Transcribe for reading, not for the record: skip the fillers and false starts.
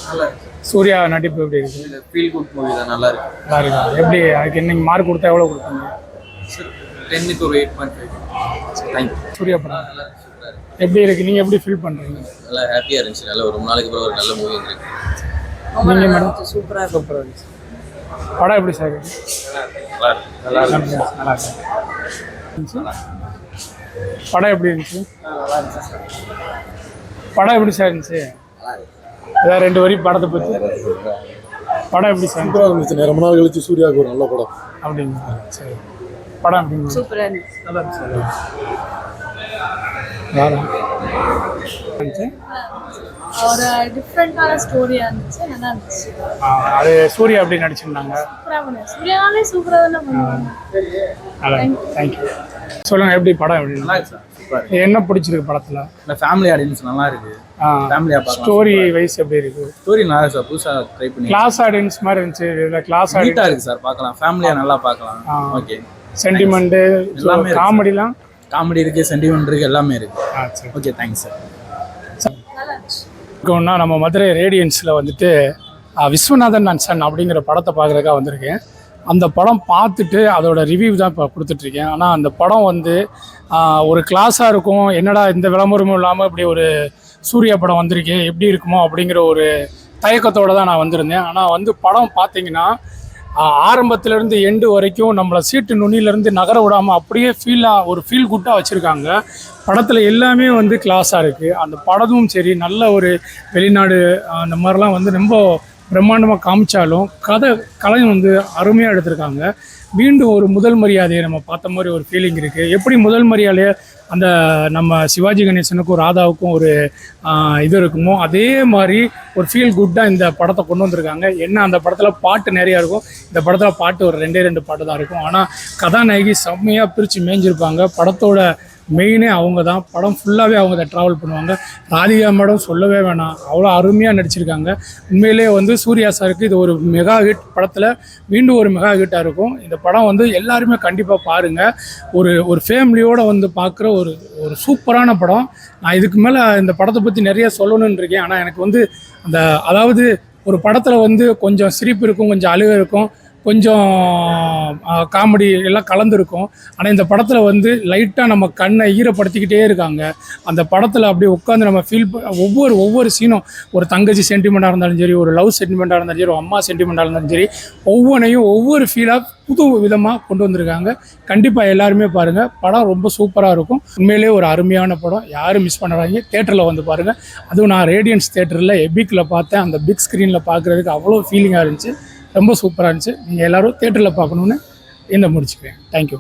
நல்லா இருக்கு. சூர்யா நடிப்பு எப்படி இருக்குது? ஃபீல் குட் மூவி தான், நல்லா இருக்கு. நல்லா இருக்கு. எப்படி அதுக்கு நீங்கள் மார்க் கொடுத்தா எவ்வளோ கொடுப்பீங்க? சார் 10க்கு ஒரு 8.5. தேங்க்யூ. சூர்யா படம் எப்படி இருக்கு? நீங்கள் எப்படி ஃபீல் பண்ணுறீங்க? நல்லா ஹாப்பியாக இருந்துச்சு. நல்லா ஒரு 3 நாளைக்கு அப்புறம் ஒரு நல்ல மூவி இருக்கு. நீங்கள் மேடம்? சூப்பராக இருந்துச்சு. படம் எப்படி சார் இருக்கு? நல்லா இருக்கு. நல்லா இருக்கு. படம் எப்படி இருந்துச்சு? படம் எப்படி சார் இருந்துச்சு? ஏதாவது 2 வரி படத்தை பற்றி. படம் எப்படி சார் இருந்துச்சு? ரொம்ப நாள் கழிச்சு சூர்யாவுக்கு ஒரு நல்ல படம் அப்படிங்களா? சரி. படம் எப்படி? சூப்பராக இருந்துச்சு. நல்லா இருந்துச்சு. ஒரு டிஃப்ரெண்டான ஸ்டோரியா இருந்துச்சு, நல்லா இருந்துச்சு. அது சூர்யா அப்படி நடிச்சிருந்தாங்க. சூப்பராக பண்ணு. சூர்யானாலே சூப்பராக தானே பண்ணுவாங்க. நல்லா தேங்க்யூ. சொல்லுங்க, எப்படி படம் எப்படி? நல்லா இருக்கு சார். சூப்பர். என்ன பிடிச்சிருக்கு படத்துல? இந்த ஃபேமிலி ஆடியன்ஸ் நல்லா இருக்கு. ஃபேமிலியா பார்க்கலாம். ஸ்டோரி வைஸ் எப்படி இருக்கு? ஸ்டோரி நல்லா இருக்கு சார். புதுசா ட்ரை பண்ணி கிளாஸ் ஆடியன்ஸ் மாதிரி இருந்துச்சு. இதுல கிளாஸ் நீட்டா இருக்கு சார். பார்க்கலாம். ஃபேமிலியா நல்லா பார்க்கலாம். ஓகே. சென்டிமெண்ட் எல்லாமே காமெடிலாம் காமெடி இருக்கு, சென்டிமெண்ட் இருக்கு, எல்லாமே இருக்கு. சரி. Okay, thanks sir. நல்லா இருந்துச்சு. ஒன்றா நம்ம மதுரை ரேடியன்ஸில் வந்துட்டு விஸ்வநாதன் அண்ட் சன் அப்படிங்கிற படத்தை பார்க்குறதுக்காக வந்திருக்கேன். அந்த படம் பார்த்துட்டு அதோட ரிவ்யூ தான் இப்போ கொடுத்துட்ருக்கேன். ஆனால் அந்த படம் வந்து ஒரு கிளாஸாக இருக்கும். என்னடா இந்த விளம்பரமும் இல்லாமல் இப்படி ஒரு சூர்யா படம் வந்திருக்கேன், எப்படி இருக்குமோ அப்படிங்கிற ஒரு தயக்கத்தோடு தான் நான் வந்திருந்தேன். ஆனால் வந்து படம் பார்த்தீங்கன்னா ஆரம்பத்துலேருந்து எண்டு வரைக்கும் நம்மளை சீட்டு நுனியிலேருந்து நகர விடாமல் அப்படியே ஒரு ஃபீல் குட்டாக வச்சுருக்காங்க. படத்தில் எல்லாமே வந்து கிளாஸாக இருக்குது. அந்த படமும் சரி, நல்ல ஒரு வெளிநாடு அந்த மாதிரிலாம் வந்து ரொம்ப பிரம்மாண்டமாக காமிச்சாலும் கலை வந்து அருமையாக எடுத்திருக்காங்க. மீண்டும் ஒரு முதல் மரியாதையை நம்ம பார்த்த மாதிரி ஒரு ஃபீலிங் இருக்குது. எப்படி முதல் மரியாதையை அந்த நம்ம சிவாஜி கணேசனுக்கும் ராதாவுக்கும் ஒரு இது இருக்குமோ அதே மாதிரி ஒரு ஃபீல் குட்டாக இந்த படத்தை கொண்டு வந்திருக்காங்க. என்ன அந்த படத்தில் பாட்டு நிறையா இருக்கும், இந்த படத்தில் பாட்டு ஒரு 2 பாட்டு தான் இருக்கும். ஆனால் கதாநாயகி செம்மையாக பிரித்து மேய்ஞ்சிருப்பாங்க. படத்தோட மெயினே அவங்க தான். படம் ஃபுல்லாகவே அவங்க தான் ட்ராவல் பண்ணுவாங்க. ராதிகா மேடம் சொல்லவே வேணாம், அவ்வளோ அருமையாக நடிச்சிருக்காங்க. உண்மையிலே வந்து சூர்யா சாருக்கு இது ஒரு மெகா ஹிட். படத்தில் மீண்டும் ஒரு மெகா ஹிட்டாக இருக்கும். இந்த படம் வந்து எல்லாருமே கண்டிப்பாக பாருங்கள். ஒரு ஃபேமிலியோடு வந்து பார்க்குற ஒரு சூப்பரான படம். நான் இதுக்கு மேலே இந்த படத்தை பற்றி நிறைய சொல்லணுன்னு இருக்கேன். ஆனால் எனக்கு வந்து அதாவது ஒரு படத்தில் வந்து கொஞ்சம் சிரிப்பு இருக்கும், கொஞ்சம் அழுகை இருக்கும், கொஞ்சம் காமெடி எல்லாம் கலந்துருக்கும். ஆனால் இந்த படத்தில் வந்து லைட்டாக நம்ம கண்ணை ஈரப்படுத்திக்கிட்டே இருக்காங்க. அந்த படத்தில் அப்படியே உட்காந்து நம்ம ஃபீல் ஒவ்வொரு சீனும், ஒரு தங்கச்சி சென்டிமெண்ட்டாக இருந்தாலும் சரி, ஒரு லவ் சென்டிமெண்ட்டாக இருந்தாலும் சரி, ஒரு அம்மா சென்டிமெண்ட்டாக இருந்தாலும் சரி, ஒவ்வொன்றையும் ஒவ்வொரு ஃபீலாக புது விதமாக கொண்டு வந்திருக்காங்க. கண்டிப்பாக எல்லாருமே பாருங்கள். படம் ரொம்ப சூப்பராக இருக்கும். உண்மையிலே ஒரு அருமையான படம். யாரும் மிஸ் பண்ணுறாங்க. தேட்டரில் வந்து பாருங்கள். அதுவும் நான் ரேடியன்ஸ் தேட்டரில் எபிக்கில் பார்த்தேன். அந்த பிக் ஸ்க்ரீனில் பார்க்குறதுக்கு அவ்வளோ ஃபீலிங்காக இருந்துச்சு. ரொம்ப சூப்பராக இருந்துச்சு. நீங்கள் எல்லோரும் தேட்டரில் பார்க்கணுன்னு முடிச்சுக்கிறேன். தேங்க்யூ.